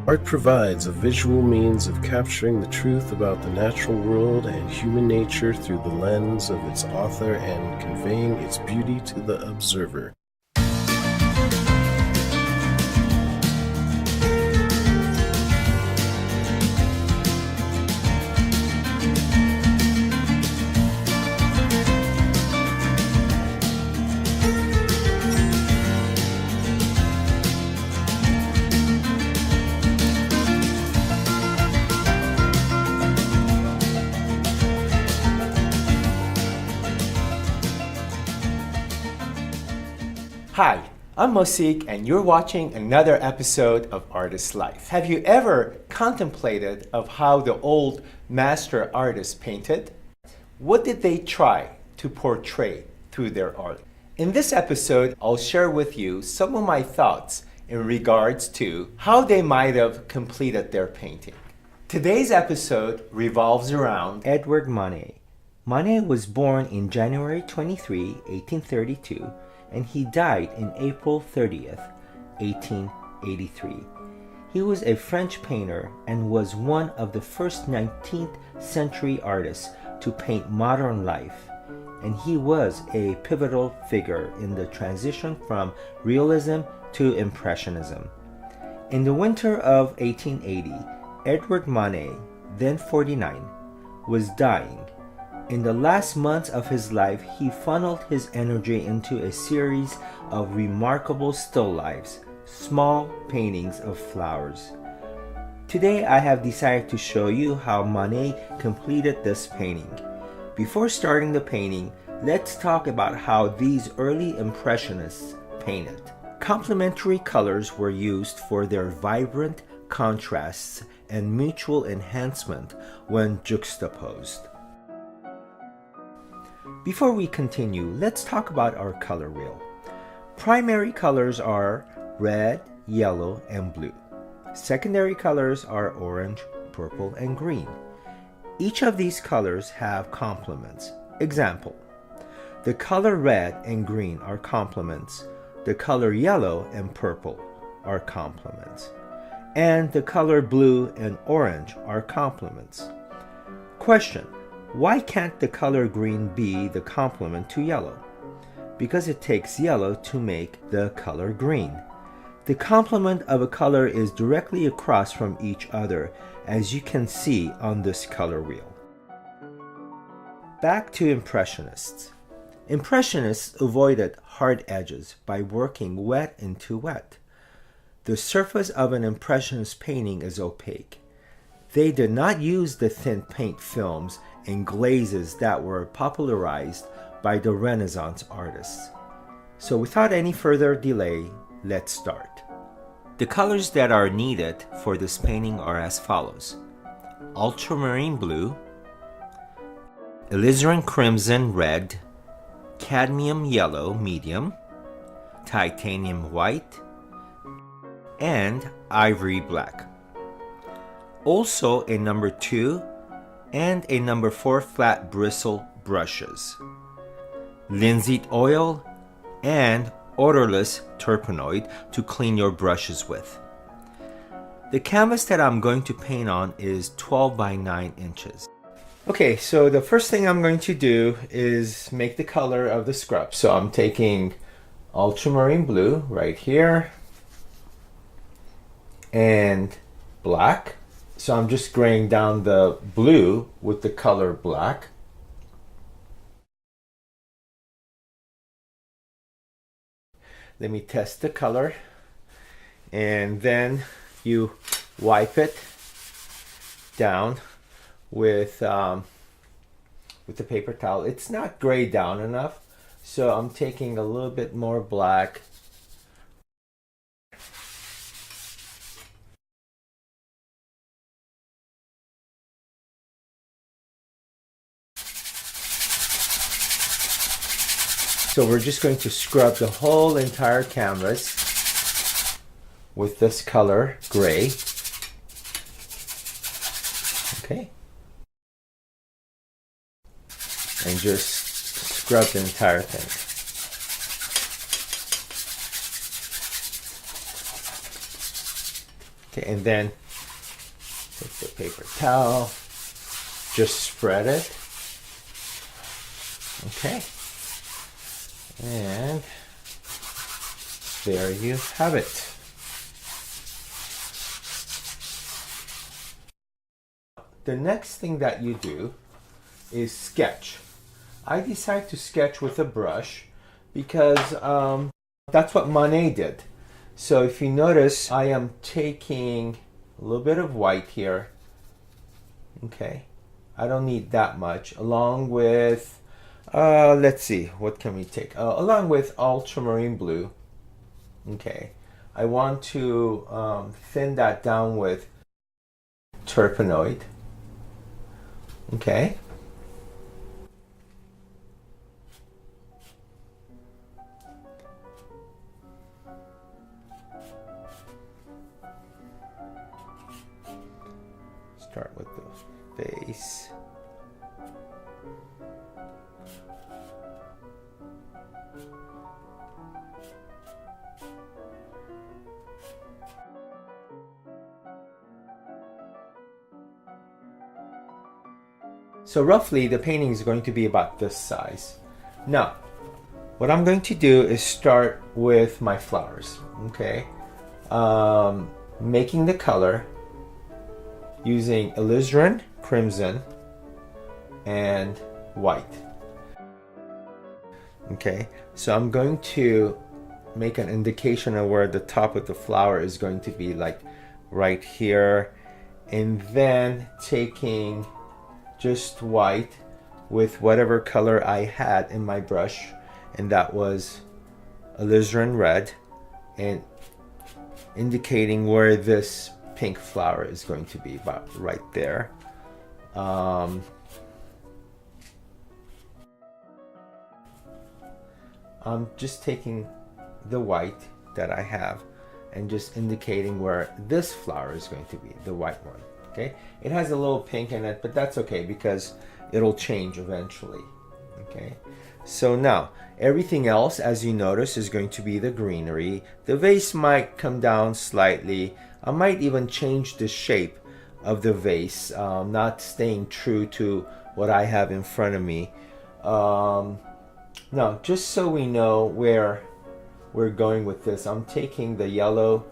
Art provides a visual means of capturing the truth about the natural world and human nature through the lens of its author and conveying its beauty to the observer. Hi, I'm Mosik and you're watching another episode of Artist Life. Have you ever contemplated of how the old master artists painted? What did they try to portray through their art? In this episode, I'll share with you some of my thoughts in regards to how they might have completed their painting. Today's episode revolves around Edward Manet. Manet was born in January 23, 1832, and he died in April 30th, 1883. He was a French painter and was one of the first 19th century artists to paint modern life, and he was a pivotal figure in the transition from realism to impressionism. In the winter of 1880, Edward Manet, then 49, was dying. In the last months of his life, he funneled his energy into a series of remarkable still lifes, small paintings of flowers. Today, I have decided to show you how Manet completed this painting. Before starting the painting, let's talk about how these early Impressionists painted. Complementary colors were used for their vibrant contrasts and mutual enhancement when juxtaposed. Before we continue, let's talk about our color wheel. Primary colors are red, yellow, and blue. Secondary colors are orange, purple, and green. Each of these colors have complements. Example: the color red and green are complements. The color yellow and purple are complements. And the color blue and orange are complements. Question: why can't the color green be the complement to yellow? Because it takes yellow to make the color green. The complement of a color is directly across from each other, as you can see on this color wheel. Back to Impressionists. Impressionists avoided hard edges by working wet into wet. The surface of an Impressionist painting is opaque. They did not use the thin paint films and glazes that were popularized by the Renaissance artists. So without any further delay, let's start. The colors that are needed for this painting are as follows: ultramarine blue, alizarin crimson red, cadmium yellow medium, titanium white, and ivory black. Also a number 2 and a number 4 flat bristle brushes, linseed oil, and odorless turpenoid to clean your brushes with. The canvas that I'm going to paint on is 12 by 9 inches. Okay, so the first thing I'm going to do is make the color of the scrub. So I'm taking ultramarine blue right here and black. So I'm just graying down the blue with the color black. Let me test the color. And then you wipe it down with the paper towel. It's not grayed down enough, so I'm taking a little bit more black. So we're just going to scrub the whole entire canvas with this color, gray. Okay. And just scrub the entire thing. Okay, and then take the paper towel, just spread it. Okay, and there you have it. The next thing that you do is sketch. I decided to sketch with a brush because that's what Manet did. So if you notice, I am taking a little bit of white here. Okay, I don't need that much. Along with, let's see, what can we take? Along with ultramarine blue. Okay, I want to thin that down with turpenoid. Okay. Start with the face. So roughly the painting is going to be about this size. Now, what I'm going to do is start with my flowers, okay? Making the color using alizarin, crimson, and white. Okay, so I'm going to make an indication of where the top of the flower is going to be, like right here, and then taking just white with whatever color I had in my brush, and that was alizarin red, and indicating where this pink flower is going to be, about right there. I'm just taking the white that I have and just indicating where this flower is going to be, the white one. Okay, it has a little pink in it, but that's okay because it'll change eventually. Okay, so now everything else, as you notice, is going to be the greenery. The vase might come down slightly. I might even change the shape of the vase, not staying true to what I have in front of me. Now, just so we know where we're going with this, I'm taking the yellow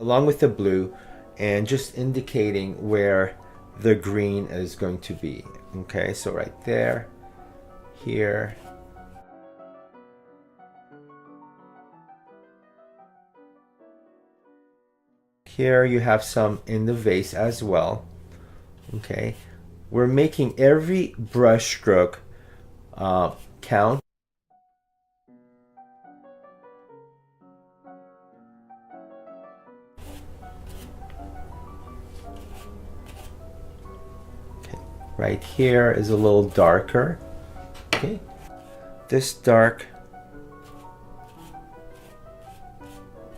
along with the blue and just indicating where the green is going to be. Okay, so right there, here, here you have some in the vase as well. Okay, we're making every brush stroke count. Right here is a little darker. Okay, this dark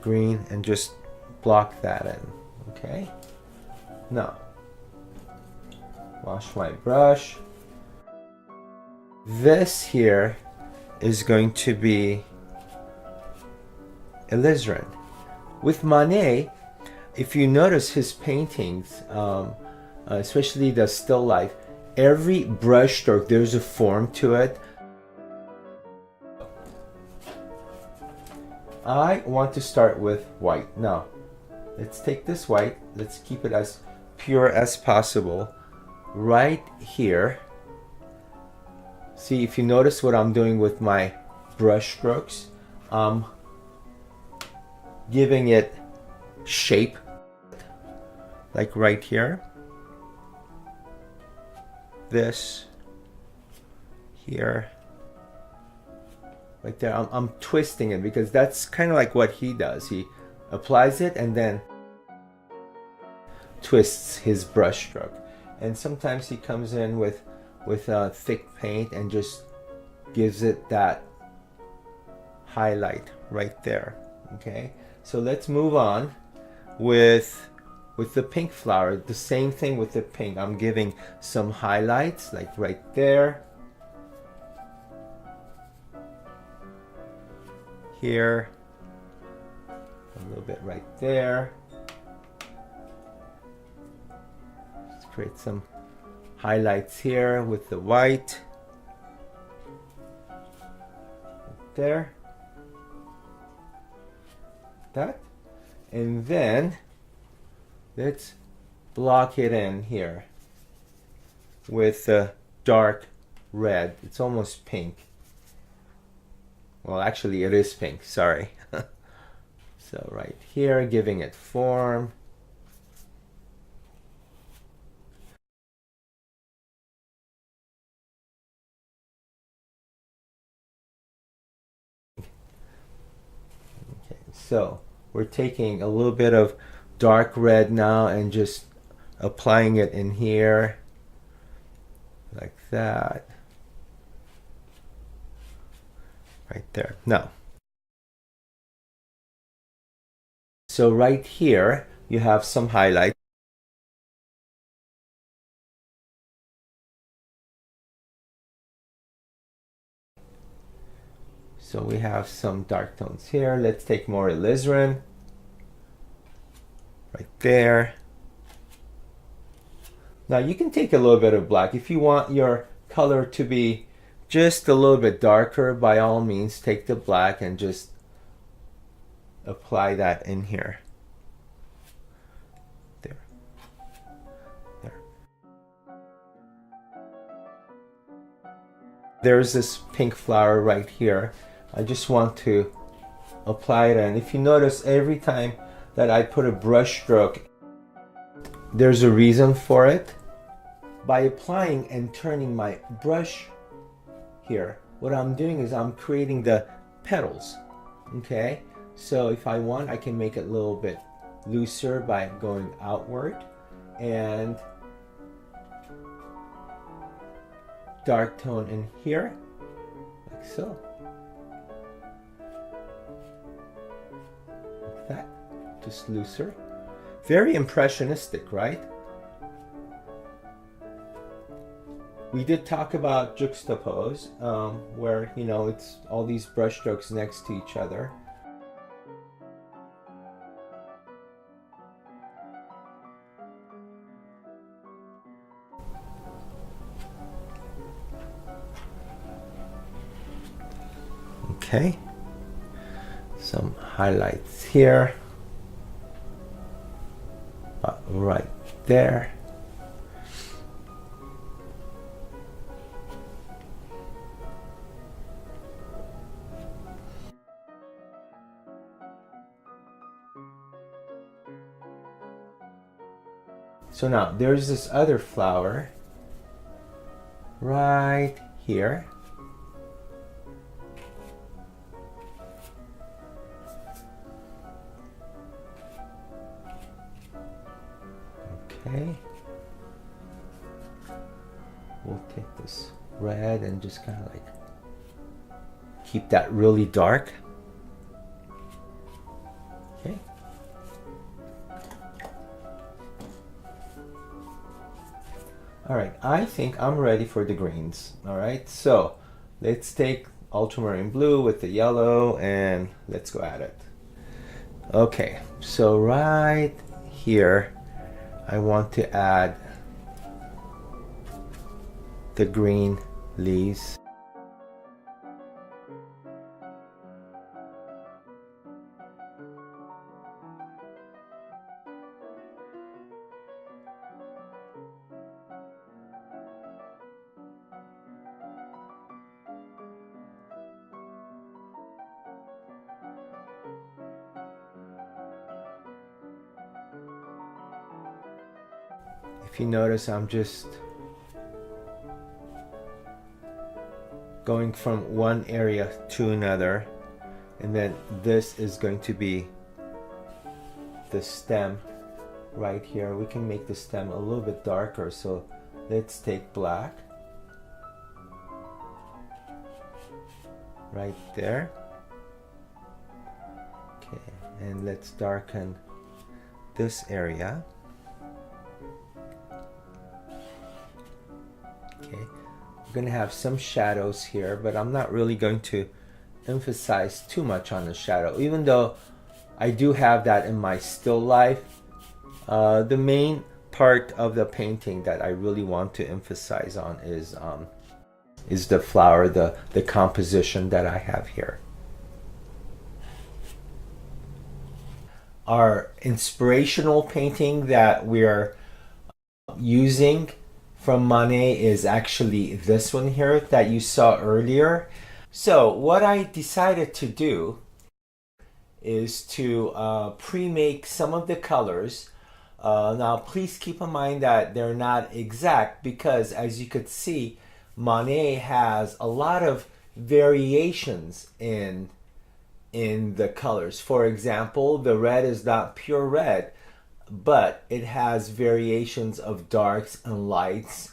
green, and just block that in. Okay, now wash my brush. This here is going to be alizarin. With Manet, if you notice his paintings, especially the still life, every brush stroke, there's a form to it. I want to start with white. Now, let's take this white, let's keep it as pure as possible. Right here, see if you notice what I'm doing with my brush strokes, I'm giving it shape, like right here. This here, right there. I'm twisting it because that's kind of like what he does. He applies it and then twists his brush stroke. And sometimes he comes in with thick paint and just gives it that highlight right there. Okay, so let's move on with the pink flower. The same thing with the pink. I'm giving some highlights, like right there, here, a little bit right there, create some highlights here with the white. There. That. And then let's block it in here with the dark red. It's almost pink. Well, actually it is pink, sorry. So right here, giving it form. Okay, so we're taking a little bit of dark red now and just applying it in here like that. Right there. Now, so right here you have some highlights. So we have some dark tones here. Let's take more alizarin. Right there. Now you can take a little bit of black. If you want your color to be just a little bit darker, by all means take the black and just apply that in here. There. There. There's this pink flower right here. I just want to apply it, and if you notice, every time that I put a brush stroke, there's a reason for it. By applying and turning my brush here, what I'm doing is I'm creating the petals. Okay, so if I want, I can make it a little bit looser by going outward and dark tone in here, like so. Like that, just looser. Very impressionistic, right? We did talk about juxtapose, where, you know, it's all these brush strokes next to each other. Okay, some highlights here, right there. So now there's this other flower right here. Okay. We'll take this red and just kind of like keep that really dark. Okay. All right, I think I'm ready for the greens. All right, so let's take ultramarine blue with the yellow and let's go at it. Okay, so right here, I want to add the green leaves. If you notice, I'm just going from one area to another, and then this is going to be the stem right here. We can make the stem a little bit darker, so let's take black right there. Okay, and let's darken this area. Okay, we're going to have some shadows here, but I'm not really going to emphasize too much on the shadow, even though I do have that in my still life. The main part of the painting that I really want to emphasize on is the flower, the composition that I have here. Our inspirational painting that we're using from Manet is actually this one here that you saw earlier. So what I decided to do is to pre-make some of the colors. Now please keep in mind that they're not exact, because as you could see, Manet has a lot of variations in the colors. For example, the red is not pure red, but it has variations of darks and lights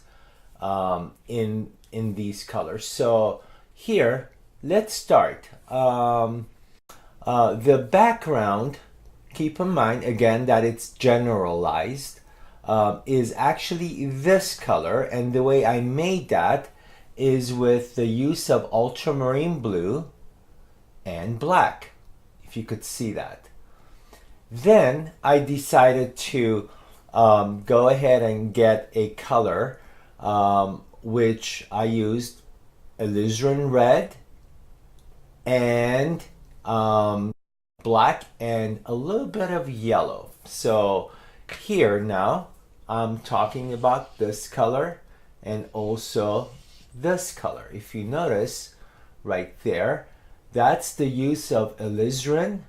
in these colors. So here, let's start. The background, keep in mind again that it's generalized, is actually this color, and the way I made that is with the use of ultramarine blue and black, if you could see that. Then I decided to go ahead and get a color which I used alizarin red and black and a little bit of yellow. So here now I'm talking about this color and also this color. If you notice right there, that's the use of alizarin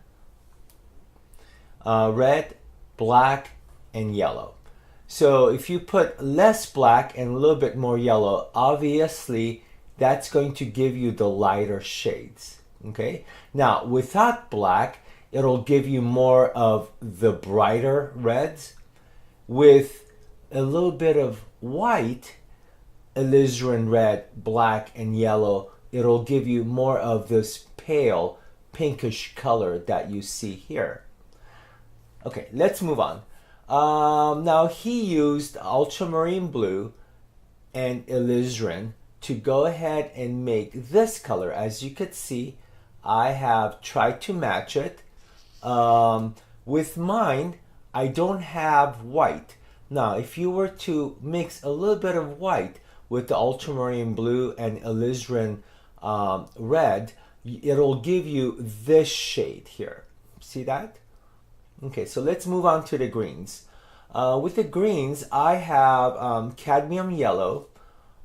red, black, and yellow. So if you put less black and a little bit more yellow, obviously that's going to give you the lighter shades. Okay, now without black, it'll give you more of the brighter reds. With a little bit of white, alizarin red, black, and yellow, it'll give you more of this pale pinkish color that you see here. Okay, let's move on. Now he used ultramarine blue and alizarin to go ahead and make this color. As you could see, I have tried to match it. With mine, I don't have white. Now, if you were to mix a little bit of white with the ultramarine blue and alizarin red, it'll give you this shade here. See that? Okay, so let's move on to the greens. With the greens, I have cadmium yellow,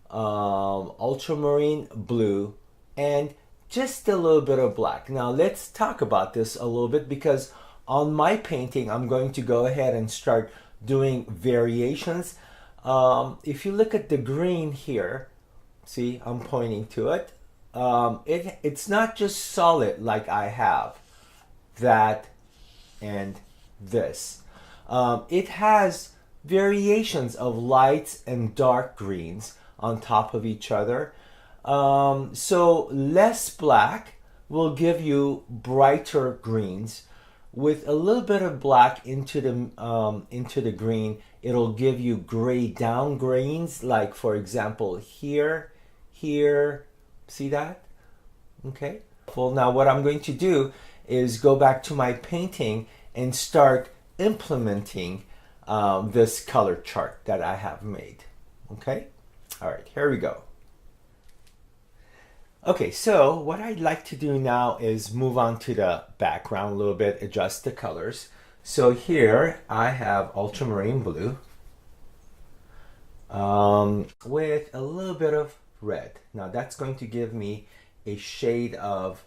ultramarine blue, and just a little bit of black. Now let's talk about this a little bit, because on my painting, I'm going to go ahead and start doing variations. If you look at the green here, see, I'm pointing to it. It's not just solid like I have that and this. It has variations of lights and dark greens on top of each other. So less black will give you brighter greens. With a little bit of black into the green, it'll give you gray down greens, like for example here, see that? Okay. Well, now what I'm going to do is go back to my painting and start implementing this color chart that I have made. Okay. All right, here we go. Okay, so what I'd like to do now is move on to the background a little bit, adjust the colors. So here I have ultramarine blue with a little bit of red. Now that's going to give me a shade of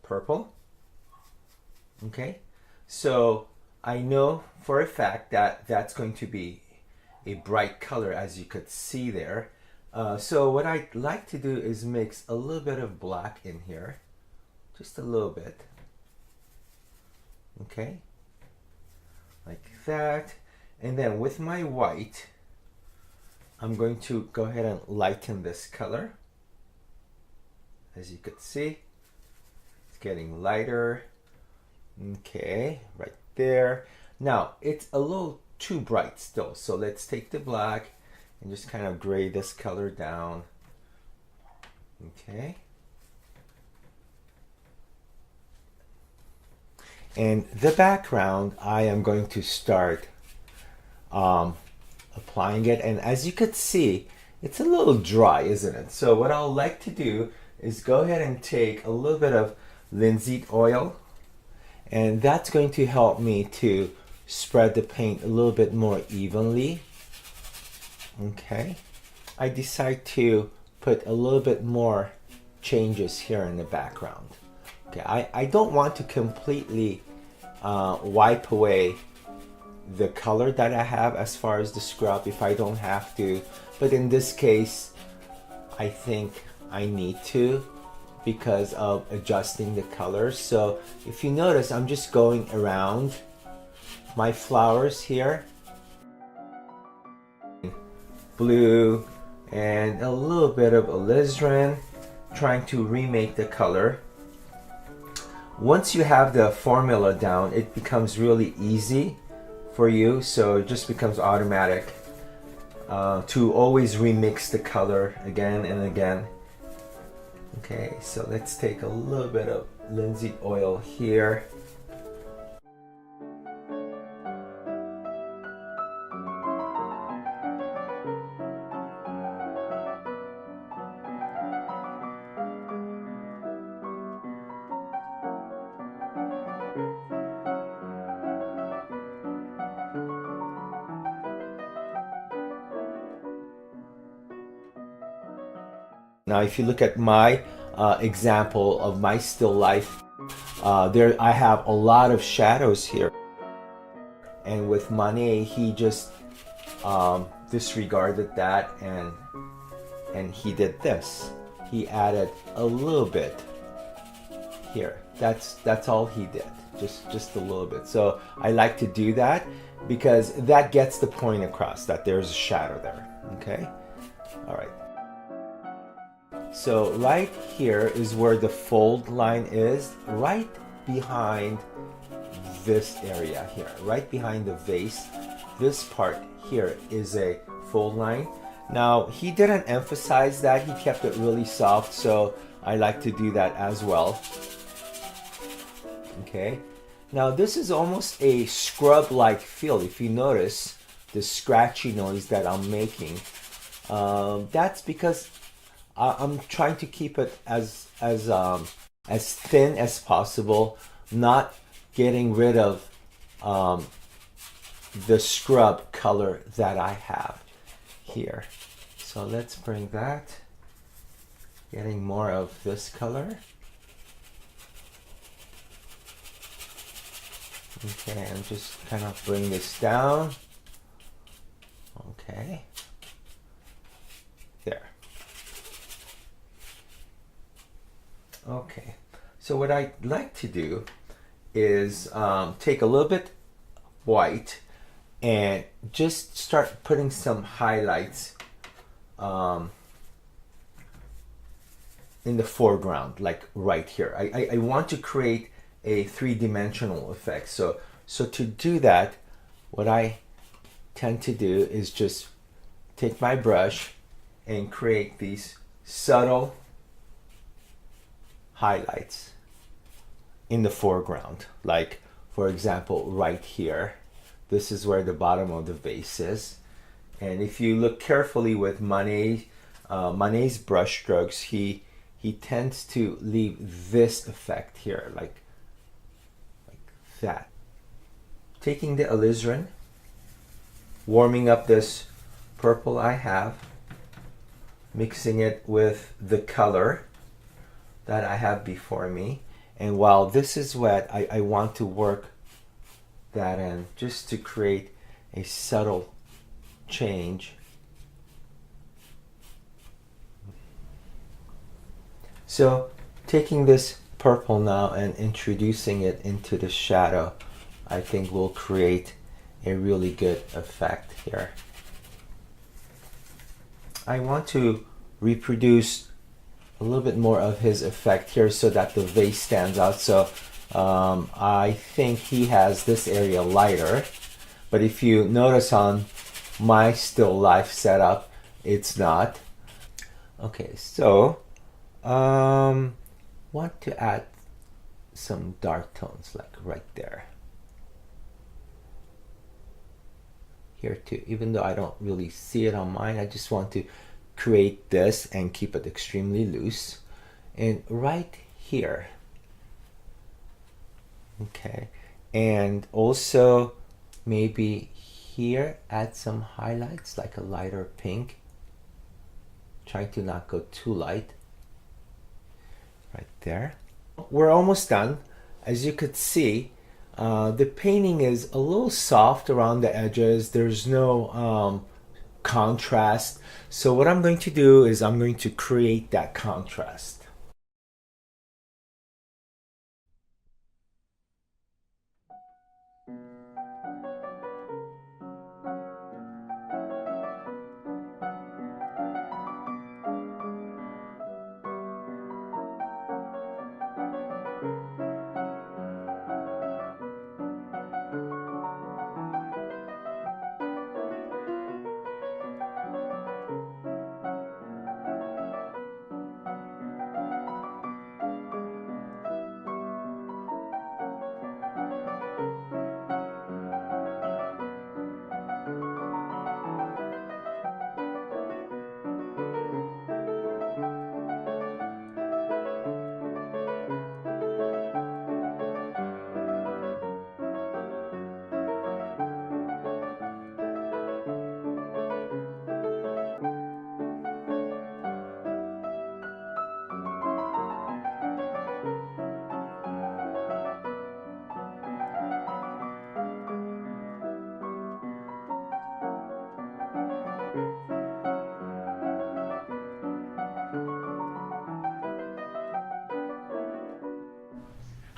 purple. Okay, so I know for a fact that that's going to be a bright color, as you could see there. So what I'd like to do is mix a little bit of black in here, just a little bit. Okay, like that. And then with my white, I'm going to go ahead and lighten this color. As you could see, it's getting lighter. Okay, right there. Now, it's a little too bright still, so let's take the black and just kind of gray this color down. Okay. And the background, I am going to start applying it. And as you could see, it's a little dry, isn't it? So what I'll like to do is go ahead and take a little bit of linseed oil, and that's going to help me to spread the paint a little bit more evenly. Okay, I decide to put a little bit more changes here in the background. Okay, I don't want to completely wipe away the color that I have as far as the scrub if I don't have to, but in this case I think I need to because of adjusting the colors. So if you notice, I'm just going around my flowers here, blue and a little bit of alizarin, trying to remake the color. Once you have the formula down, it becomes really easy for you, so it just becomes automatic to always remix the color again and again. Okay, so let's take a little bit of linseed oil here. Now, if you look at my example of my still life, there I have a lot of shadows here. And with Manet, he just disregarded that and he did this. He added a little bit here. That's all he did. Just a little bit. So I like to do that because that gets the point across that there's a shadow there. Okay? All right. So right here is where the fold line is, right behind this area here, right behind the vase. This part here is a fold line. Now, he didn't emphasize that, he kept it really soft, so I like to do that as well. Okay, now this is almost a scrub-like feel. If you notice the scratchy noise that I'm making, that's because I'm trying to keep it as thin as possible, not getting rid of the scrub color that I have here. So let's bring that, getting more of this color. Okay, and just kind of bring this down. Okay, there. Okay, so what I'd like to do is take a little bit white and just start putting some highlights in the foreground, like right here. I want to create a three-dimensional effect. So to do that, what I tend to do is just take my brush and create these subtle highlights in the foreground. Like, for example, right here, this is where the bottom of the vase is. And if you look carefully with Manet's brush strokes, he tends to leave this effect here, like that. Taking the alizarin, warming up this purple I have, mixing it with the color that I have before me, and while this is wet, I want to work that in just to create a subtle change. So taking this purple now and introducing it into the shadow, I think will create a really good effect here. I want to reproduce a little bit more of his effect here so that the vase stands out. So I think he has this area lighter, but if you notice on my still life setup, it's not. Okay, so want to add some dark tones like right there. here too. Even though I don't really see it on mine, I just want to create this and keep it extremely loose. And right here, okay, and also maybe here add some highlights like a lighter pink, trying to not go too light. Right there. We're almost done. As you could see, the painting is a little soft around the edges. There's no contrast. So what I'm going to do is I'm going to create that contrast.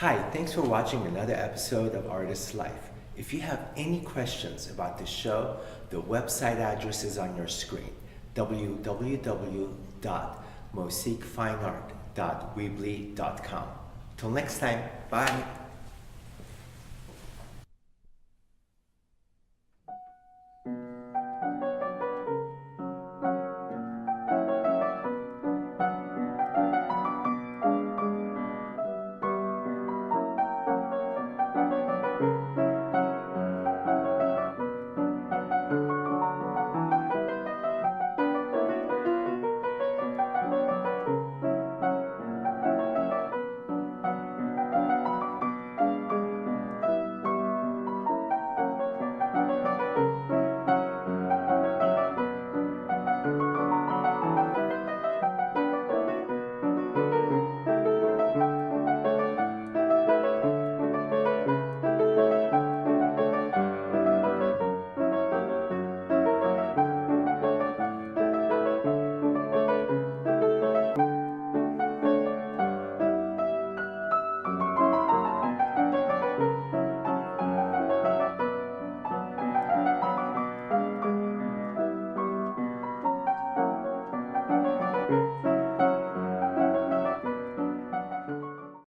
Hi, thanks for watching another episode of Artist's Life. If you have any questions about the show, the website address is on your screen, www.mosikfineart.weebly.com. Till next time, bye.